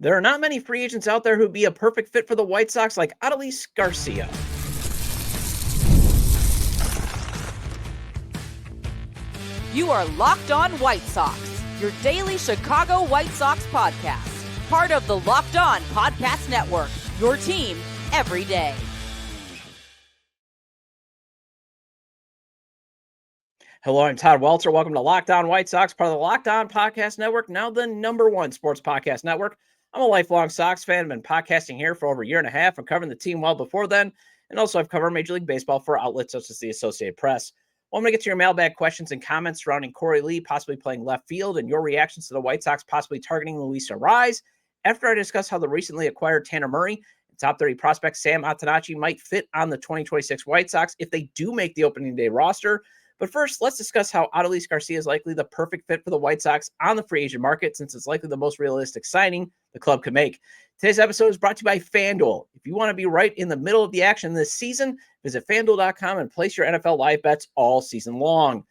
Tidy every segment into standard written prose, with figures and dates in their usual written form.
There are not many free agents out there who'd be a perfect fit for the White Sox like Adolis Garcia. You are Locked On White Sox, your daily Chicago White Sox podcast. Part of the Locked On Podcast Network, your team every day. Hello, I'm Todd Welter. Welcome to Locked On White Sox, part of the Locked On Podcast Network, now the #1 sports podcast network. I'm a lifelong Sox fan. I've been podcasting here for over a year and a half and covering the team well before then. And also I've covered Major League Baseball for outlets such as the Associated Press. Well, I'm going to get to your mailbag questions and comments surrounding Korey Lee possibly playing left field and your reactions to the White Sox possibly targeting Luis Arraez after I discuss how the recently acquired Tanner Murray and top 30 prospect Sam Antonacci might fit on the 2026 White Sox if they do make the opening day roster. But first, let's discuss how Adolis Garcia is likely the perfect fit for the White Sox on the free agent market, since it's likely the most realistic signing the club could make. Today's episode is brought to you by FanDuel. If you want to be right in the middle of the action this season, visit FanDuel.com and place your NFL live bets all season long.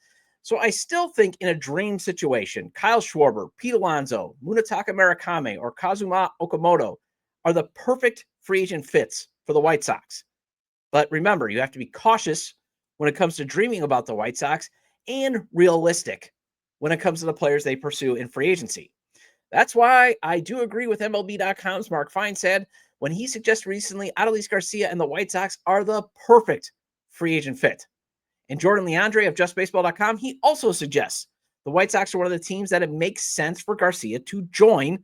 So I still think in a dream situation, Kyle Schwarber, Pete Alonso, Munetaka Murakami, or Kazuma Okamoto are the perfect free agent fits for the White Sox. But remember, you have to be cautious when it comes to dreaming about the White Sox and realistic when it comes to the players they pursue in free agency. That's why I do agree with MLB.com's Mark Feinsand when he suggests recently Adolis Garcia and the White Sox are the perfect free agent fit. And Jordan Leandre of JustBaseball.com, he also suggests the White Sox are one of the teams that it makes sense for Garcia to join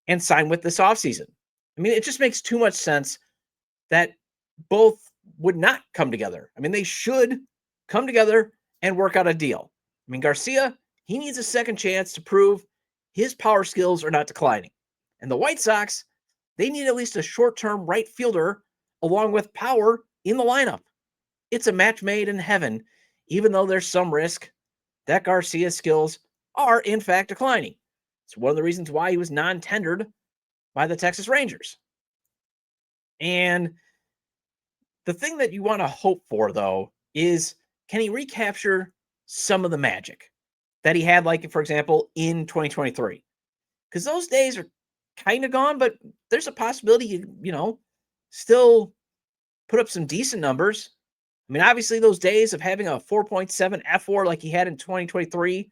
and sign with this offseason. I mean, it just makes too much sense that both would not come together. I mean, they should come together and work out a deal. I mean, Garcia, he needs a second chance to prove his power skills are not declining. And the White Sox, they need at least a short-term right fielder along with power in the lineup. It's a match made in heaven, even though there's some risk that Garcia's skills are in fact declining. It's one of the reasons why he was non-tendered by the Texas Rangers. And the thing that you want to hope for, though, is can he recapture some of the magic that he had, like, for example, in 2023? Because those days are kind of gone, but there's a possibility you still put up some decent numbers. I mean, obviously, those days of having a 4.7 F4 like he had in 2023,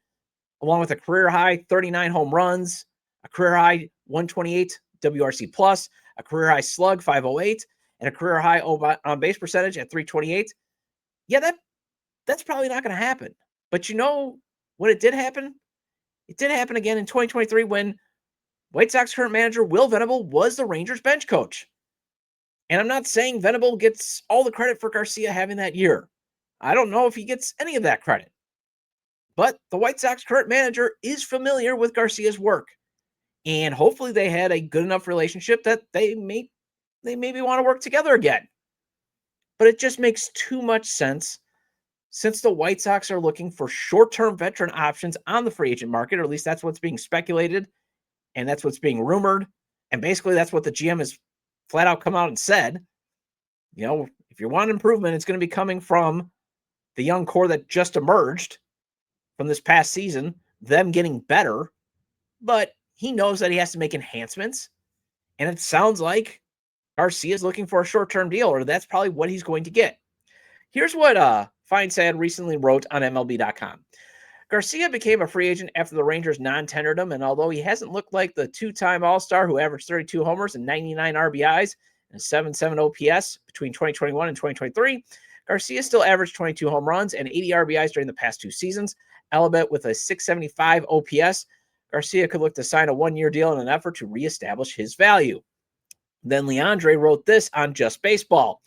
along with a career-high 39 home runs, a career-high 128 WRC+, a career-high slug 508, and a career high on base percentage at 328. Yeah, that's probably not going to happen. But you know when it did happen? It did happen again in 2023 when White Sox current manager Will Venable was the Rangers bench coach. And I'm not saying Venable gets all the credit for Garcia having that year. I don't know if he gets any of that credit. But the White Sox current manager is familiar with Garcia's work. And hopefully they had a good enough relationship that they maybe want to work together again. But it just makes too much sense since the White Sox are looking for short-term veteran options on the free agent market, or at least that's what's being speculated, and that's what's being rumored. And basically that's what the GM has flat out come out and said. If you want improvement, it's going to be coming from the young core that just emerged from this past season, them getting better. But he knows that he has to make enhancements. And it sounds like Garcia is looking for a short-term deal, or that's probably what he's going to get. Here's what Feinsand recently wrote on MLB.com. Garcia became a free agent after the Rangers non-tendered him, and although he hasn't looked like the two-time All-Star who averaged 32 homers and 99 RBIs and a 7.7 OPS between 2021 and 2023, Garcia still averaged 22 home runs and 80 RBIs during the past two seasons. Albeit with a 675 OPS, Garcia could look to sign a one-year deal in an effort to reestablish his value. Then Leandre wrote this on Just Baseball.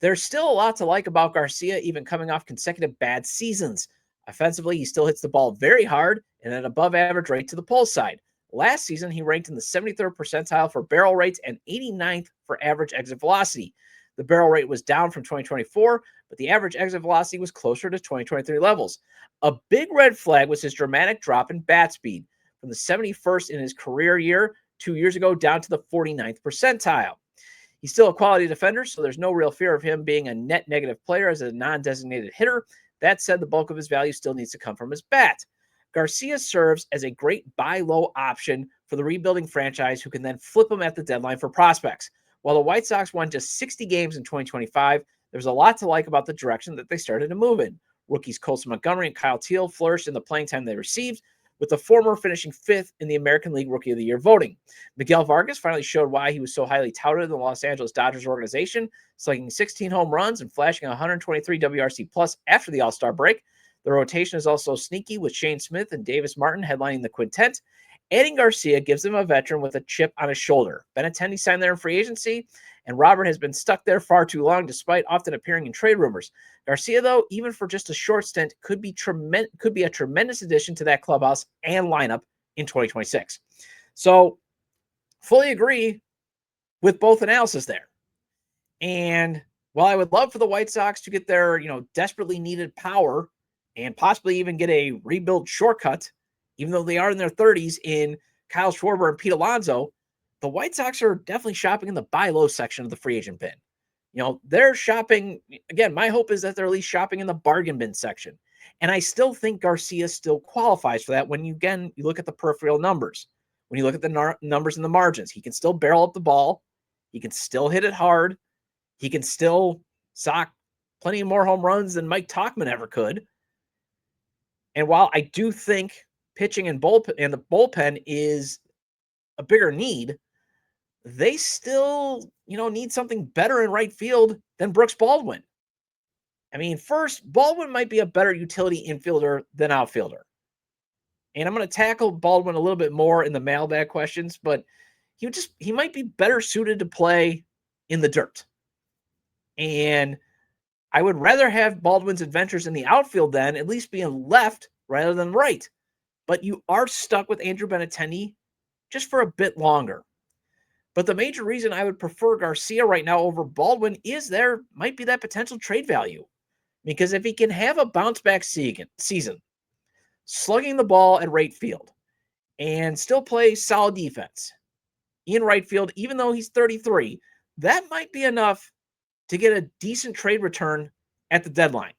There's still a lot to like about Garcia, even coming off consecutive bad seasons. Offensively, he still hits the ball very hard and at an above-average rate to the pull side. Last season, he ranked in the 73rd percentile for barrel rates and 89th for average exit velocity. The barrel rate was down from 2024, but the average exit velocity was closer to 2023 levels. A big red flag was his dramatic drop in bat speed from the 71st in his career year 2 years ago down to the 49th percentile. He's still a quality defender, so there's no real fear of him being a net negative player as a non-designated hitter. That said, the bulk of his value still needs to come from his bat. Garcia serves as a great buy low option for the rebuilding franchise who can then flip him at the deadline for prospects. While the White Sox won just 60 games in 2025, there's a lot to like about the direction that they started to move in. Rookies Colson Montgomery and Kyle Teal flourished in the playing time they received, with the former finishing 5th in the American League Rookie of the Year voting. Miguel Vargas finally showed why he was so highly touted in the Los Angeles Dodgers organization, slugging 16 home runs and flashing 123 WRC plus after the All-Star break. The rotation is also sneaky, with Shane Smith and Davis Martin headlining the quintet. Adding Garcia gives them a veteran with a chip on his shoulder. Benintendi signed there in free agency, and Robert has been stuck there far too long, despite often appearing in trade rumors. Garcia, though, even for just a short stint, could be a tremendous addition to that clubhouse and lineup in 2026. So, fully agree with both analysis there. And while I would love for the White Sox to get their, desperately needed power and possibly even get a rebuild shortcut, even though they are in their 30s in Kyle Schwarber and Pete Alonso, the White Sox are definitely shopping in the buy low section of the free agent bin. They're shopping. Again, my hope is that they're at least shopping in the bargain bin section. And I still think Garcia still qualifies for that when you look at the peripheral numbers. When you look at the numbers in the margins, he can still barrel up the ball. He can still hit it hard. He can still sock plenty more home runs than Mike Tauchman ever could. And while I do think pitching and the bullpen is a bigger need, they still, need something better in right field than Brooks Baldwin. I mean, first, Baldwin might be a better utility infielder than outfielder. And I'm going to tackle Baldwin a little bit more in the mailbag questions, but he might be better suited to play in the dirt. And I would rather have Baldwin's adventures in the outfield then at least being left rather than right. But you are stuck with Andrew Benintendi just for a bit longer. But the major reason I would prefer Garcia right now over Baldwin is there might be that potential trade value. Because if he can have a bounce back season, slugging the ball at right field, and still play solid defense in right field, even though he's 33, that might be enough to get a decent trade return at the deadline.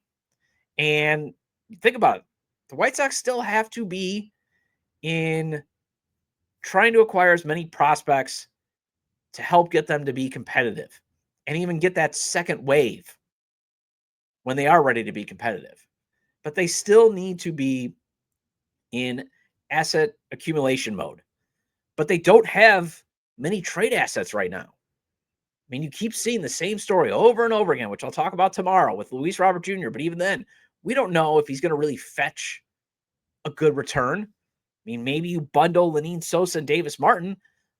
And think about it. The White Sox still have to be in trying to acquire as many prospects to help get them to be competitive and even get that second wave when they are ready to be competitive. But they still need to be in asset accumulation mode. But they don't have many trade assets right now. I mean, you keep seeing the same story over and over again, which I'll talk about tomorrow with Luis Robert Jr., but even then, we don't know if he's going to really fetch a good return. I mean, maybe you bundle Lenyn Sosa and Davis Martin,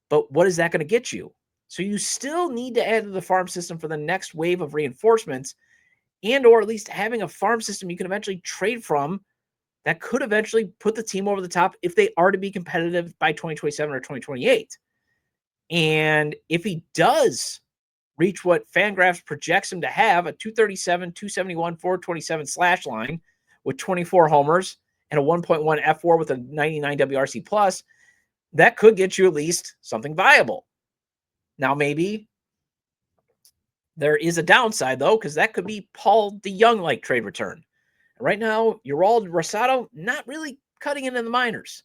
but what is that going to get you? So you still need to add to the farm system for the next wave of reinforcements, and or at least having a farm system you can eventually trade from that could eventually put the team over the top if they are to be competitive by 2027 or 2028. And if he does reach what Fangraphs projects him to have, a 237, 271, 427 slash line with 24 homers and a 1.1 F4 with a 99 WRC plus, that could get you at least something viable. Now, maybe there is a downside, though, because that could be Paul DeYoung-like trade return. Right now, Gerald Rosado, not really cutting it in the minors,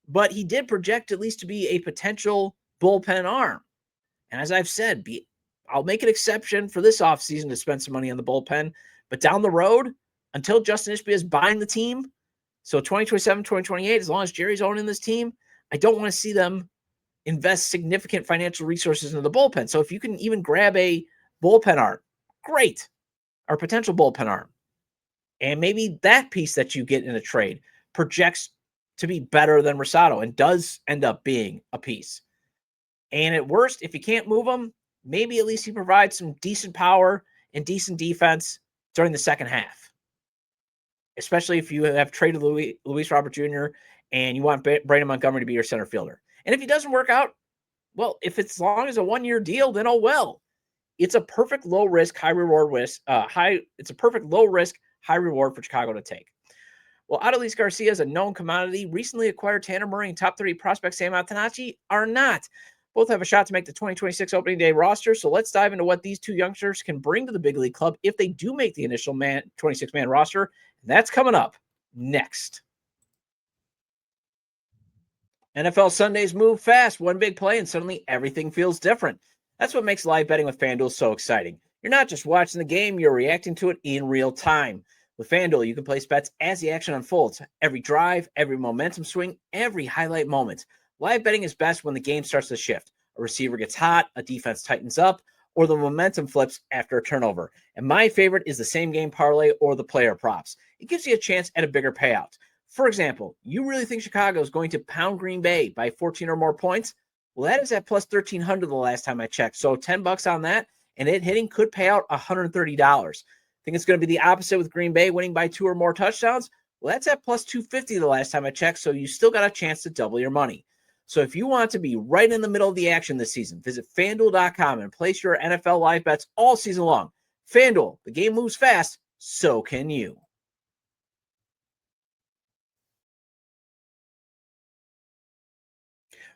but he did project at least to be a potential bullpen arm. And as I've said, I'll make an exception for this offseason to spend some money on the bullpen, but down the road, until Justin Ishbia is buying the team, so 2027, 2028, as long as Jerry's owning this team, I don't want to see them invest significant financial resources into the bullpen. So if you can even grab a bullpen arm, great, or potential bullpen arm, and maybe that piece that you get in a trade projects to be better than Rosado and does end up being a piece. And at worst, if you can't move him, maybe at least he provides some decent power and decent defense during the second half. Especially if you have traded Luis Robert Jr. and you want Brandon Montgomery to be your center fielder. And if he doesn't work out, well, if it's as long as a one-year deal, then oh well. It's a perfect low risk, high reward it's a perfect low risk, high reward for Chicago to take. Well, Adolis Garcia is a known commodity. Recently acquired Tanner Murray and top 30 prospect Sam Antonacci are not. Both have a shot to make the 2026 opening day roster. So let's dive into what these two youngsters can bring to the big league club if they do make the initial 26-man roster. That's coming up next. NFL Sundays move fast, one big play, and suddenly everything feels different. That's what makes live betting with FanDuel so exciting. You're not just watching the game, you're reacting to it in real time. With FanDuel, you can place bets as the action unfolds. Every drive, every momentum swing, every highlight moment. Live betting is best when the game starts to shift. A receiver gets hot, a defense tightens up, or the momentum flips after a turnover. And my favorite is the same game parlay or the player props. It gives you a chance at a bigger payout. For example, you really think Chicago is going to pound Green Bay by 14 or more points? Well, that is at plus 1,300 the last time I checked. So $10 on that, and it hitting could pay out $130. Think it's going to be the opposite with Green Bay winning by 2 or more touchdowns? Well, that's at plus 250 the last time I checked, so you still got a chance to double your money. So if you want to be right in the middle of the action this season, visit FanDuel.com and place your NFL live bets all season long. FanDuel, the game moves fast, so can you.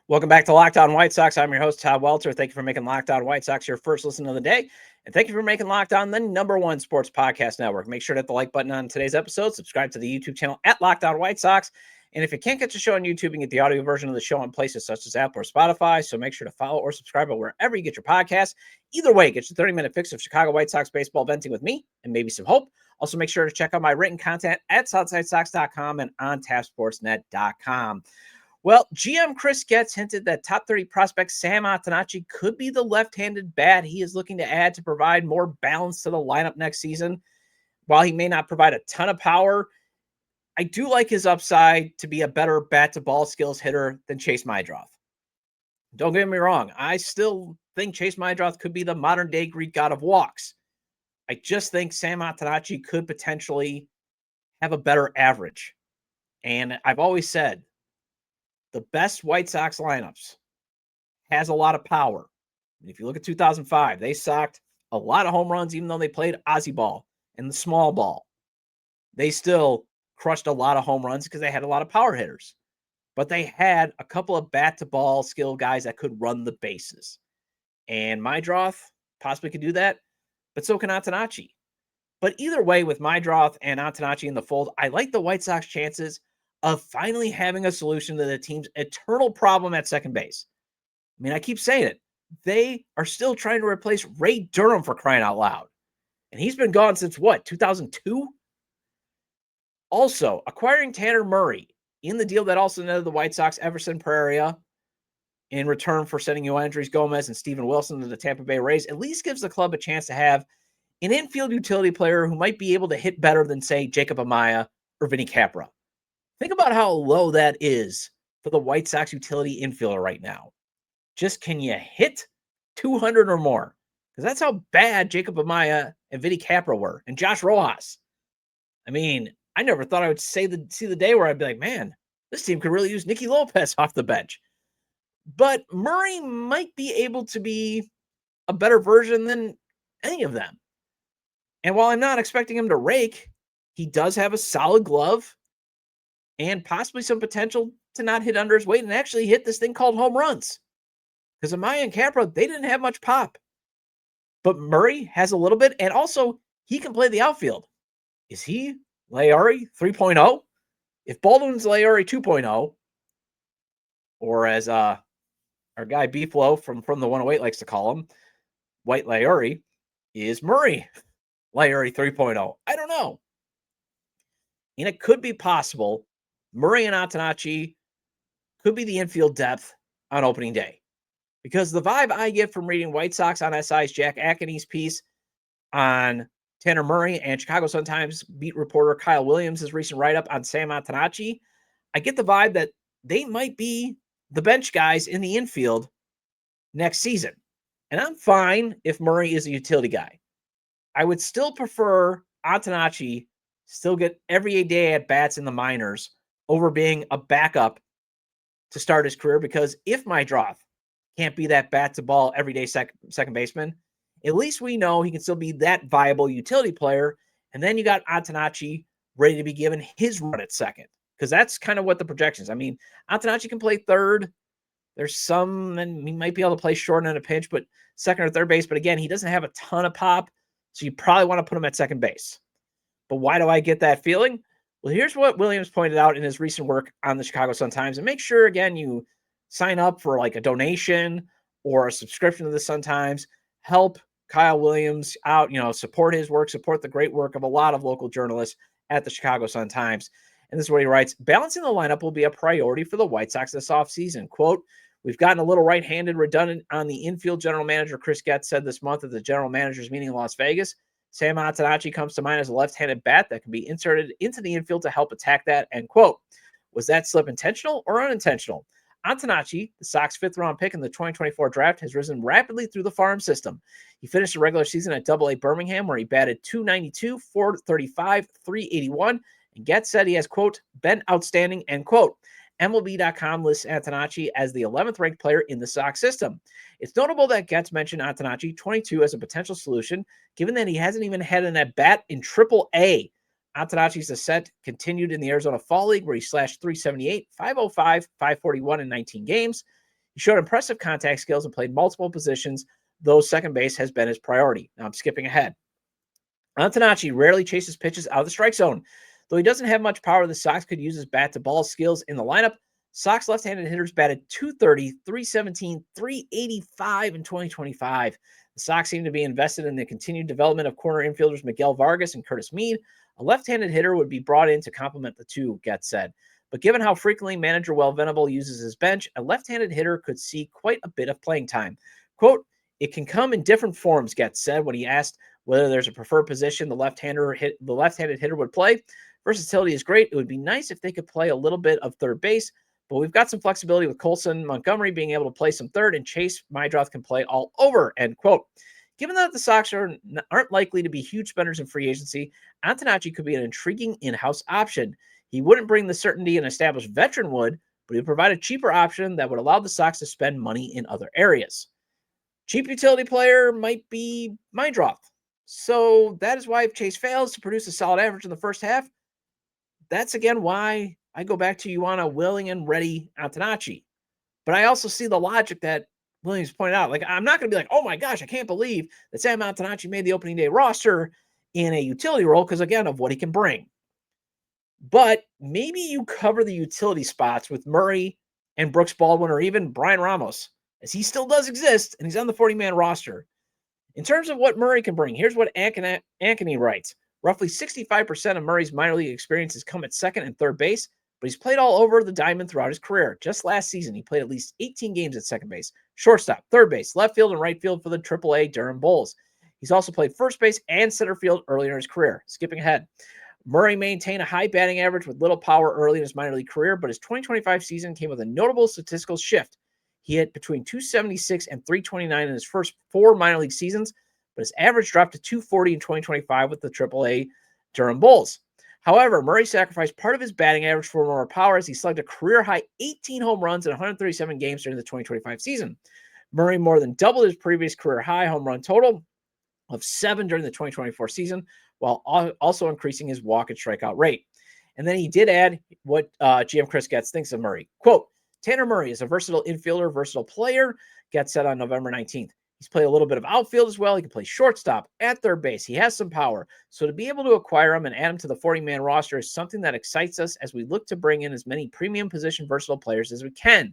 Welcome back to Locked On White Sox. I'm your host, Todd Welter. Thank you for making Locked On White Sox your first listen of the day. And thank you for making Locked On the #1 sports podcast network. Make sure to hit the like button on today's episode. Subscribe to the YouTube channel at Locked On White Sox. And if you can't get the show on YouTube, you can get the audio version of the show on places such as Apple or Spotify. So make sure to follow or subscribe wherever you get your podcasts. Either way, get your 30-minute fix of Chicago White Sox baseball venting with me and maybe some hope. Also, make sure to check out my written content at SouthsideSox.com and on TapSportsNet.com. Well, GM Chris Getz hinted that top 30 prospect Sam Antonacci could be the left-handed bat he is looking to add to provide more balance to the lineup next season. While he may not provide a ton of power, I do like his upside to be a better bat-to-ball skills hitter than Chase Meidroth. Don't get me wrong. I still think Chase Meidroth could be the modern-day Greek god of walks. I just think Sam Antonacci could potentially have a better average. And I've always said, the best White Sox lineups has a lot of power. If you look at 2005, they socked a lot of home runs, even though they played Ozzie ball and the small ball. They still crushed a lot of home runs because they had a lot of power hitters. But they had a couple of bat-to-ball skill guys that could run the bases. And Meidroth possibly could do that, but so can Antonacci. But either way, with Meidroth and Antonacci in the fold, I like the White Sox chances of finally having a solution to the team's eternal problem at second base. I mean, I keep saying it. They are still trying to replace Ray Durham, for crying out loud. And he's been gone since what, 2002? Also, acquiring Tanner Murray in the deal that also netted the White Sox Everson Pereira in return for sending Yoendrys Gomez and Steven Wilson to the Tampa Bay Rays at least gives the club a chance to have an infield utility player who might be able to hit better than, say, Jacob Amaya or Vinny Capra. Think about how low that is for the White Sox utility infielder right now. Just can you hit 200 or more? Because that's how bad Jacob Amaya and Vinny Capra were, and Josh Rojas. I mean, I never thought I would see the day where I'd be like, man, this team could really use Nicky Lopez off the bench. But Murray might be able to be a better version than any of them. And while I'm not expecting him to rake, he does have a solid glove and possibly some potential to not hit under his weight and actually hit this thing called home runs. Because Amaya and Capra, they didn't have much pop. But Murray has a little bit, and also he can play the outfield. Is he Leury 3.0? If Baldwin's Leury 2.0, or as our guy B-Flow from the 108 likes to call him, White Leury, is Murray Leury 3.0? I don't know. And it could be possible Murray and Antonacci could be the infield depth on opening day. Because the vibe I get from reading White Sox on SI's Jack Ackeney's piece on Tanner Murray and Chicago Sun-Times beat reporter Kyle Williams' recent write-up on Sam Antonacci, I get the vibe that they might be the bench guys in the infield next season. And I'm fine if Murray is a utility guy. I would still prefer Antonacci still get every day at bats in the minors over being a backup to start his career, because if Meidroth can't be that bat-to-ball everyday second baseman, at least we know he can still be that viable utility player. And then you got Antonacci ready to be given his run at second, because that's kind of what the projections. I mean, Antonacci can play third. There's some, and he might be able to play short in a pinch, but second or third base. But again, he doesn't have a ton of pop, so you probably want to put him at second base. But why do I get that feeling? Well, here's what Williams pointed out in his recent work on the Chicago Sun-Times. And make sure, again, you sign up for like a donation or a subscription to the Sun-Times. Help Kyle Williams out, support his work, support the great work of a lot of local journalists at the Chicago Sun-Times. And this is what he writes: balancing the lineup will be a priority for the White Sox this offseason. Quote, we've gotten a little right-handed redundant on the infield. General manager Chris Getz said this month at the general managers meeting in Las Vegas. Sam Antonacci comes to mind as a left-handed bat that can be inserted into the infield to help attack that, end quote. Was that slip intentional or unintentional? Antonacci, the Sox fifth-round pick in the 2024 draft, has risen rapidly through the farm system. He finished the regular season at AA Birmingham, where he batted .292, .435, .381, and Getz said he has, quote, been outstanding, end quote. MLB.com lists Antonacci as the 11th ranked player in the Sox system. It's notable that Getz mentioned Antonacci, 22, as a potential solution, given that he hasn't even had an at-bat in Triple-A. Antonacci's ascent continued in the Arizona Fall League, where he slashed .378, .505, .541 in 19 games. He showed impressive contact skills and played multiple positions, though second base has been his priority. Now I'm skipping ahead. Antonacci rarely chases pitches out of the strike zone. Though he doesn't have much power, the Sox could use his bat-to-ball skills in the lineup. Sox left-handed hitters batted .230, .317, .385 in 2025. The Sox seem to be invested in the continued development of corner infielders Miguel Vargas and Curtis Mead. A left-handed hitter would be brought in to complement the two, Getz said. But given how frequently manager Will Venable uses his bench, a left-handed hitter could see quite a bit of playing time. Quote, it can come in different forms, Getz said when he asked whether there's a preferred position the left-handed hitter would play. Versatility is great. It would be nice if they could play a little bit of third base, but we've got some flexibility with Colson Montgomery being able to play some third, and Chase Maidroth can play all over, end quote. Given that the Sox aren't likely to be huge spenders in free agency, Antonacci could be an intriguing in-house option. He wouldn't bring the certainty an established veteran would, but he would provide a cheaper option that would allow the Sox to spend money in other areas. Cheap utility player might be Maidroth. So that is why if Chase fails to produce a solid average in the first half, that's again why I go back to you want a willing and ready Antonacci. But I also see the logic that Williams pointed out. Like, I'm not going to be like, oh my gosh, I can't believe that Sam Antonacci made the opening day roster in a utility role because, again, of what he can bring. But maybe you cover the utility spots with Murray and Brooks Baldwin or even Brian Ramos, as he still does exist, and he's on the 40-man roster. In terms of what Murray can bring, here's what Ankeny writes. Roughly 65% of Murray's minor league experience has come at second and third base, but he's played all over the diamond throughout his career. Just last season, he played at least 18 games at second base, shortstop, third base, left field, and right field for the AAA Durham Bulls. He's also played first base and center field earlier in his career. Skipping ahead, Murray maintained a high batting average with little power early in his minor league career, but his 2025 season came with a notable statistical shift. He hit between .276 and .329 in his first 4 minor league seasons, but his average dropped to .240 in 2025 with the AAA Durham Bulls. However, Murray sacrificed part of his batting average for more power as he slugged a career-high 18 home runs in 137 games during the 2025 season. Murray more than doubled his previous career-high home run total of 7 during the 2024 season, while also increasing his walk and strikeout rate. And then he did add what GM Chris Getz thinks of Murray. Quote, Tanner Murray is a versatile infielder, versatile player, Getz said on November 19th. He's played a little bit of outfield as well. He can play shortstop, at third base. He has some power. So to be able to acquire him and add him to the 40-man roster is something that excites us as we look to bring in as many premium position versatile players as we can.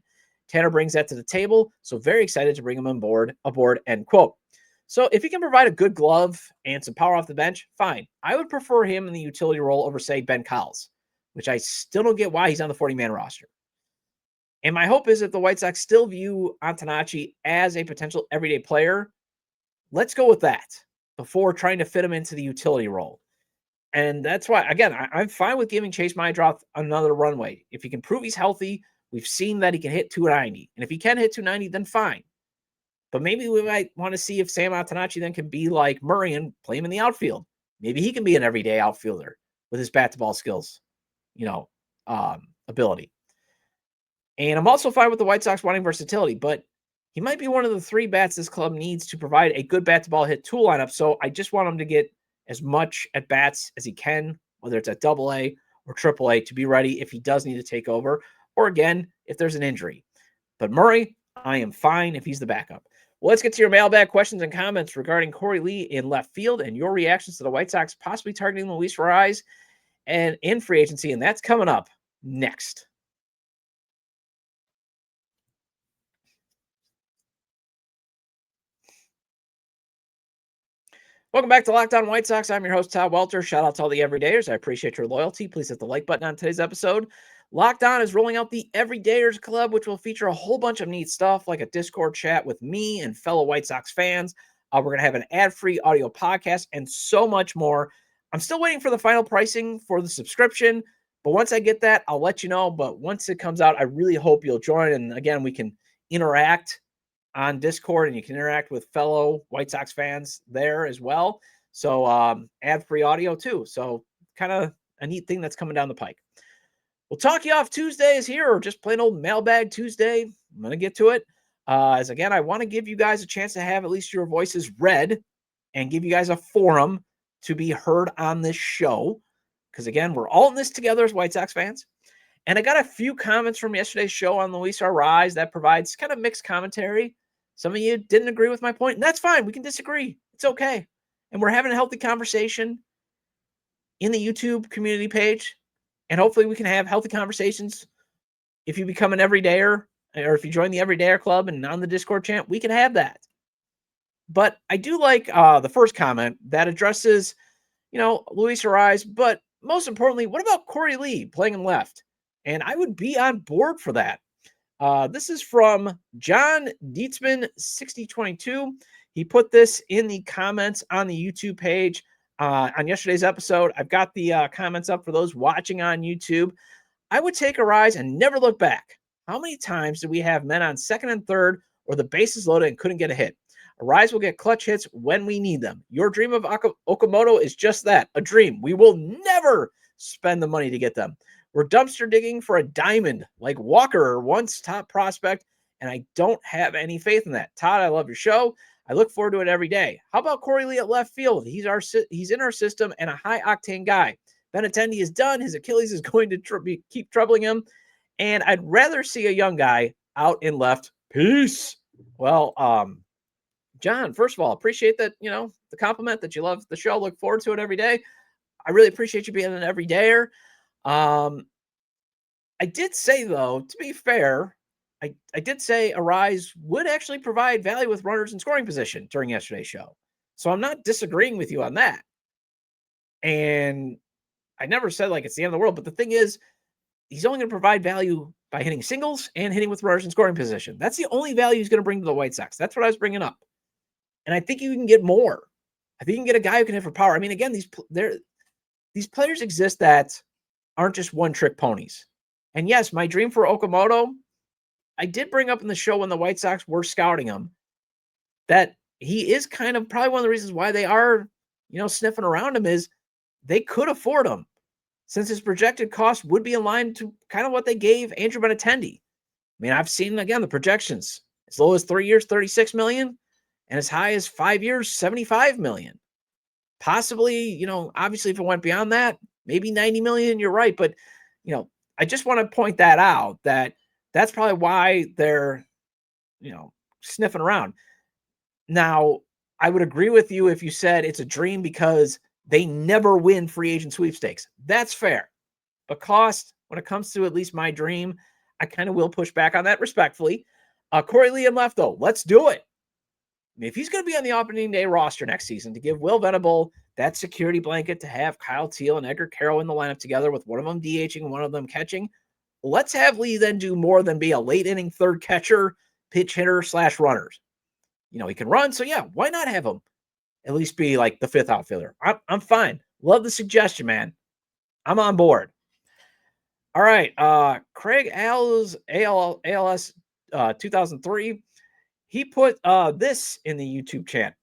Tanner brings that to the table, so very excited to bring him aboard, end quote. So if he can provide a good glove and some power off the bench, fine. I would prefer him in the utility role over, say, Ben Cowles, which I still don't get why he's on the 40-man roster. And my hope is that the White Sox still view Antonacci as a potential everyday player. Let's go with that before trying to fit him into the utility role. And that's why, again, I'm fine with giving Chase Maidroth another runway. If he can prove he's healthy, we've seen that he can hit 290. And if he can hit 290, then fine. But maybe we might want to see if Sam Antonacci then can be like Murray and play him in the outfield. Maybe he can be an everyday outfielder with his bat-to-ball skills, ability. And I'm also fine with the White Sox wanting versatility, but he might be one of the 3 bats this club needs to provide a good bat-to-ball hit tool lineup. So I just want him to get as much at bats as he can, whether it's at AA or AAA, to be ready if he does need to take over, or again, if there's an injury. But Murray, I am fine if he's the backup. Well, let's get to your mailbag questions and comments regarding Korey Lee in left field and your reactions to the White Sox possibly targeting Luis Arraez and in free agency, and that's coming up next. Welcome back to Locked On White Sox. I'm your host, Todd Welter. Shout out to all the everydayers. I appreciate your loyalty. Please hit the like button on today's episode. Locked On is rolling out the Everydayers Club, which will feature a whole bunch of neat stuff like a Discord chat with me and fellow White Sox fans. We're going to have an ad-free audio podcast and so much more. I'm still waiting for the final pricing for the subscription, but once I get that, I'll let you know. But once it comes out, I really hope you'll join. And again, we can interact on Discord, and you can interact with fellow White Sox fans there as well. So ad-free audio too. So kind of a neat thing that's coming down the pike. We'll talk you off Tuesday is here, or just plain old Mailbag Tuesday. I'm going to get to it. As again, I want to give you guys a chance to have at least your voices read and give you guys a forum to be heard on this show. Because again, we're all in this together as White Sox fans. And I got a few comments from yesterday's show on Luis Arraez that provides kind of mixed commentary. Some of you didn't agree with my point, and that's fine. We can disagree. It's okay. And we're having a healthy conversation in the YouTube community page. And hopefully we can have healthy conversations. If you become an everydayer, or if you join the Everydayer Club and on the Discord channel, we can have that. But I do like the first comment that addresses, Luis Arraez. But most importantly, what about Korey Lee playing in left? And I would be on board for that. This is from John Dietzman 6022. He put this in the comments on the YouTube page on yesterday's episode. I've got the comments up for those watching on YouTube. I would take Arraez and never look back. How many times do we have men on second and third or the bases loaded and couldn't get a hit? Arraez will get clutch hits when we need them. Your dream of Okamoto is just that, a dream. We will never spend the money to get them. We're dumpster digging for a diamond like Walker, once top prospect, and I don't have any faith in that. Todd, I love your show. I look forward to it every day. How about Korey Lee at left field? He's in our system and a high-octane guy. Benintendi is done. His Achilles is going to keep troubling him, and I'd rather see a young guy out in left. Peace. Well, John, first of all, appreciate that, the compliment that you love the show. Look forward to it every day. I really appreciate you being an everydayer. I did say, though, to be fair, I did say Arraez would actually provide value with runners in scoring position during yesterday's show. So I'm not disagreeing with you on that. And I never said like it's the end of the world. But the thing is, he's only going to provide value by hitting singles and hitting with runners in scoring position. That's the only value he's going to bring to the White Sox. That's what I was bringing up. And I think you can get more. I think you can get a guy who can hit for power. I mean, again, these players exist that aren't just one-trick ponies. And yes, my dream for Okamoto, I did bring up in the show when the White Sox were scouting him, that he is kind of probably one of the reasons why they are, sniffing around him is they could afford him, since his projected cost would be in line to kind of what they gave Andrew Benintendi. I mean, I've seen, again, the projections as low as 3 years, $36 million, and as high as 5 years, $75 million. Possibly, obviously if it went beyond that, maybe 90 million, you're right. But, I just want to point that out, that's probably why they're, sniffing around. Now, I would agree with you if you said it's a dream because they never win free agent sweepstakes. That's fair. But cost, when it comes to at least my dream, I kind of will push back on that respectfully. Korey Lee and left, though. Let's do it. I mean, if he's going to be on the opening day roster next season to give Will Venable that security blanket to have Kyle Teal and Edgar Carroll in the lineup together with one of them DHing and one of them catching, let's have Lee then do more than be a late inning third catcher, pitch hitter / runners. He can run. So yeah, why not have him at least be like the fifth outfielder? I'm fine. Love the suggestion, man. I'm on board. All right. Craig ALS 2003. He put this in the YouTube chat.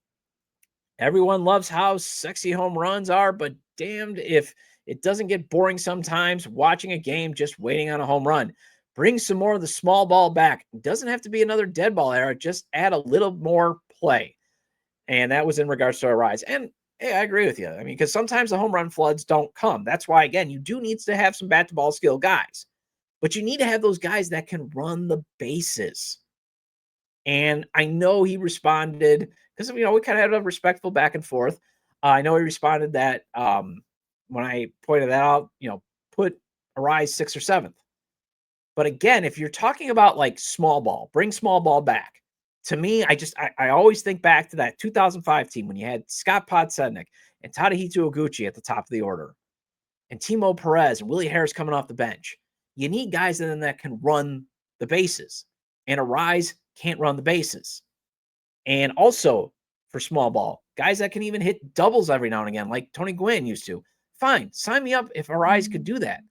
Everyone loves how sexy home runs are, but damned if it doesn't get boring sometimes watching a game just waiting on a home run. Bring some more of the small ball back. It doesn't have to be another dead ball era. Just add a little more play. And that was in regards to Arraez. And hey, I agree with you. I mean, because sometimes the home run floods don't come. That's why, again, you do need to have some bat to ball skill guys. But you need to have those guys that can run the bases. And I know he responded because, we kind of had a respectful back and forth. I know he responded that when I pointed that out, put Arraez 6th or 7th. But again, if you're talking about like small ball, bring small ball back. To me, I always think back to that 2005 team when you had Scott Podsednik and Tadahito Oguchi at the top of the order, and Timo Perez and Willie Harris coming off the bench. You need guys that can run the bases, and Arraez can't run the bases. And also for small ball, guys that can even hit doubles every now and again, like Tony Gwynn used to. Fine, sign me up if Arraez could do that.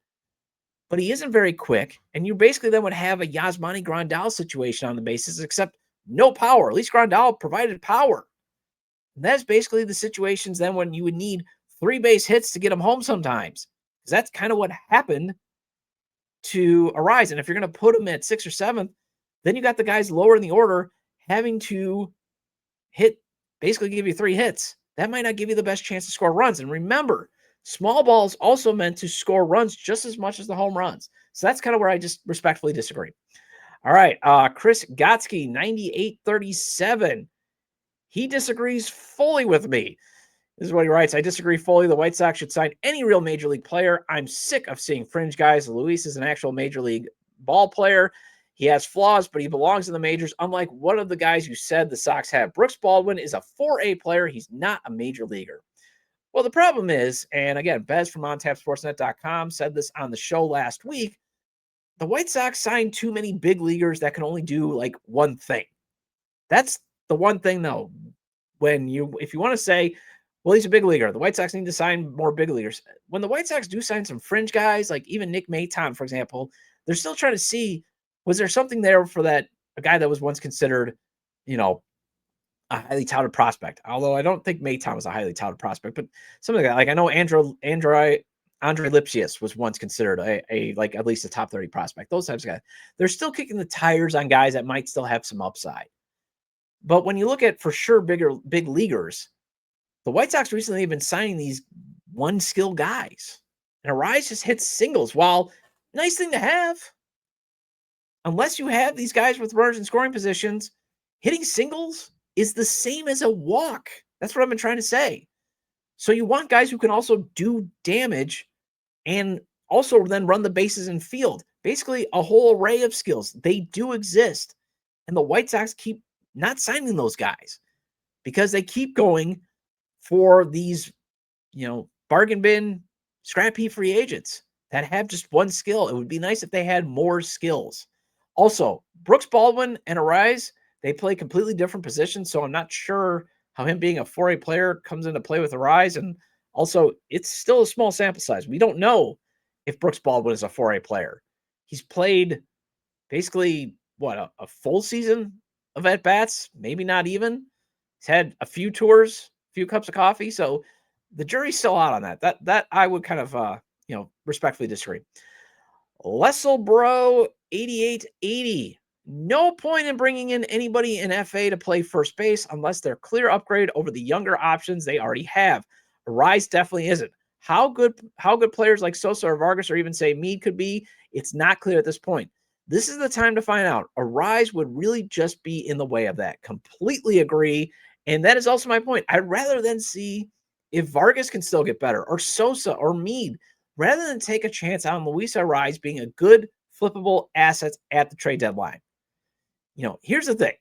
But he isn't very quick, and you basically then would have a Yasmani Grandal situation on the bases, except no power. At least Grandal provided power. And that's basically the situations then when you would need 3 base hits to get him home sometimes. Because that's kind of what happened to Arraez. And if you're going to put him at 6th or 7th, then you got the guys lower in the order having to hit, basically give you 3 hits. That might not give you the best chance to score runs. And remember, small ball is also meant to score runs just as much as the home runs. So that's kind of where I just respectfully disagree. All right, Chris Gotsky, 9837. He disagrees fully with me. This is what he writes. I disagree fully. The White Sox should sign any real major league player. I'm sick of seeing fringe guys. Luis is an actual major league ball player. He has flaws, but he belongs in the majors. Unlike one of the guys you said the Sox have, Brooks Baldwin is a 4A player. He's not a major leaguer. Well, the problem is, and again, Bez from OnTapSportsNet.com said this on the show last week, the White Sox signed too many big leaguers that can only do like one thing. That's the one thing, though. If you want to say, well, he's a big leaguer, the White Sox need to sign more big leaguers. When the White Sox do sign some fringe guys, like even Nick Maton, for example, they're still trying to see, was there something there for a guy that was once considered, a highly touted prospect? Although I don't think Maton was a highly touted prospect, but something like I know Andre Lipsius was once considered a like at least a top 30 prospect. Those types of guys, they're still kicking the tires on guys that might still have some upside. But when you look at for sure big leaguers, the White Sox recently have been signing these one skill guys, and Arraez just hits singles. While nice thing to have, unless you have these guys with runners in scoring positions, hitting singles is the same as a walk. That's what I've been trying to say. So you want guys who can also do damage and also then run the bases in field. Basically, a whole array of skills. They do exist. And the White Sox keep not signing those guys because they keep going for these, bargain bin, scrap heap free agents that have just one skill. It would be nice if they had more skills. Also, Brooks Baldwin and Arraez, they play completely different positions, so I'm not sure how him being a 4A player comes into play with Arraez. And also, it's still a small sample size. We don't know if Brooks Baldwin is a 4A player. He's played basically, a full season of at-bats? Maybe not even. He's had a few tours, a few cups of coffee, so the jury's still out on that. That I would kind of, respectfully disagree. Lesselbro 8880. No point in bringing in anybody in FA to play first base unless they're clear upgrade over the younger options they already have. Arraez definitely isn't. How good players like Sosa or Vargas or even say Meade could be, it's not clear at this point. This is the time to find out. Arraez would really just be in the way of that. Completely agree. And that is also my point. I'd rather than see if Vargas can still get better or Sosa or Meade, rather than take a chance on Luis Arraez being a good flippable asset at the trade deadline. Here's the thing.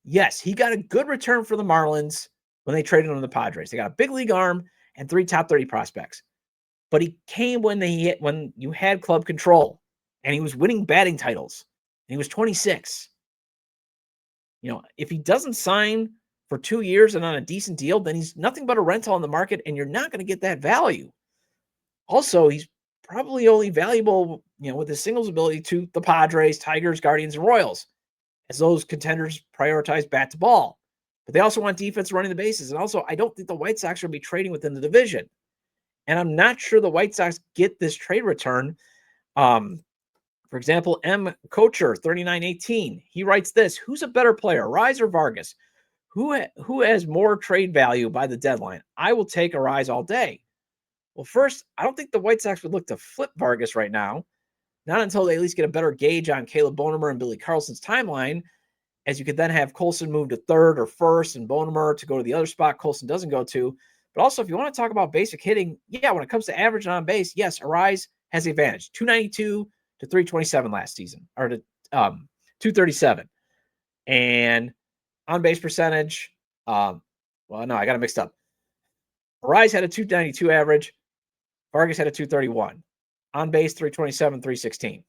Yes, he got a good return for the Marlins when they traded him to the Padres. They got a big league arm and 3 top 30 prospects. But he came when you had club control and he was winning batting titles. And he was 26. If he doesn't sign for 2 years and on a decent deal, then he's nothing but a rental on the market and you're not going to get that value. Also, he's probably only valuable, with his singles ability to the Padres, Tigers, Guardians, and Royals, as those contenders prioritize bat to ball. But they also want defense running the bases. And also, I don't think the White Sox will be trading within the division. And I'm not sure the White Sox get this trade return. For example, M. Kocher, 3918, he writes this: who's a better player, Arraez or Vargas? Who has more trade value by the deadline? I will take Arraez all day. Well, first, I don't think the White Sox would look to flip Vargas right now, not until they at least get a better gauge on Caleb Bonemer and Billy Carlson's timeline, as you could then have Colson move to third or first and Bonemer to go to the other spot Colson doesn't go to. But also, if you want to talk about basic hitting, yeah, when it comes to average and on base, yes, Arraez has the advantage. 292 to 327 last season, or to 237. And on base percentage, well, no, I got it mixed up. Arraez had a 292 average. Vargas had a 231. On base, 327, 316.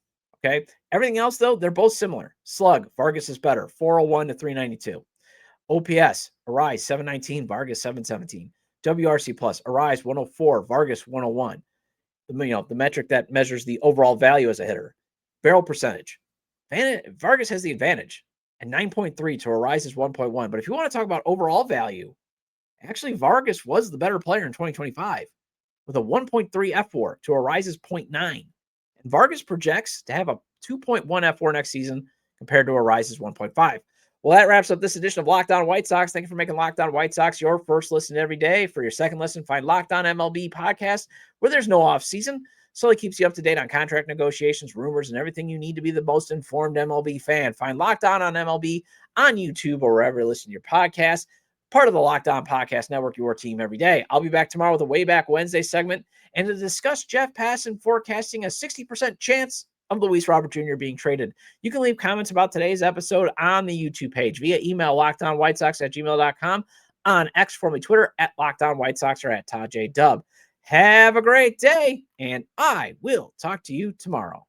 Okay. Everything else, though, they're both similar. Slug, Vargas is better, 401 to 392. OPS, Arraez 719, Vargas 717. WRC plus, Arraez 104, Vargas 101. The metric that measures the overall value as a hitter. Barrel percentage, Vargas has the advantage at 9.3 to Arraez's 1.1. But if you want to talk about overall value, actually Vargas was the better player in 2025 with a 1.3 F4 to Arraez's 0.9. And Vargas projects to have a 2.1 F4 next season compared to Arraez's 1.5. Well, that wraps up this edition of Locked On White Sox. Thank you for making Locked On White Sox your first listen every day. For your second listen, find Locked On MLB podcast, where there's no off season. Solely keeps you up to date on contract negotiations, rumors, and everything you need to be the most informed MLB fan. Find Locked On MLB on YouTube or wherever you listen to your podcast. Part of the Locked On Podcast Network, your team every day. I'll be back tomorrow with a Way Back Wednesday segment and to discuss Jeff Passan forecasting a 60% chance of Luis Robert Jr. being traded. You can leave comments about today's episode on the YouTube page via email, lockedonwhitesox@gmail.com, on X, formerly Twitter, @LockedOnWhiteSox or @ToddJDub. Have a great day, and I will talk to you tomorrow.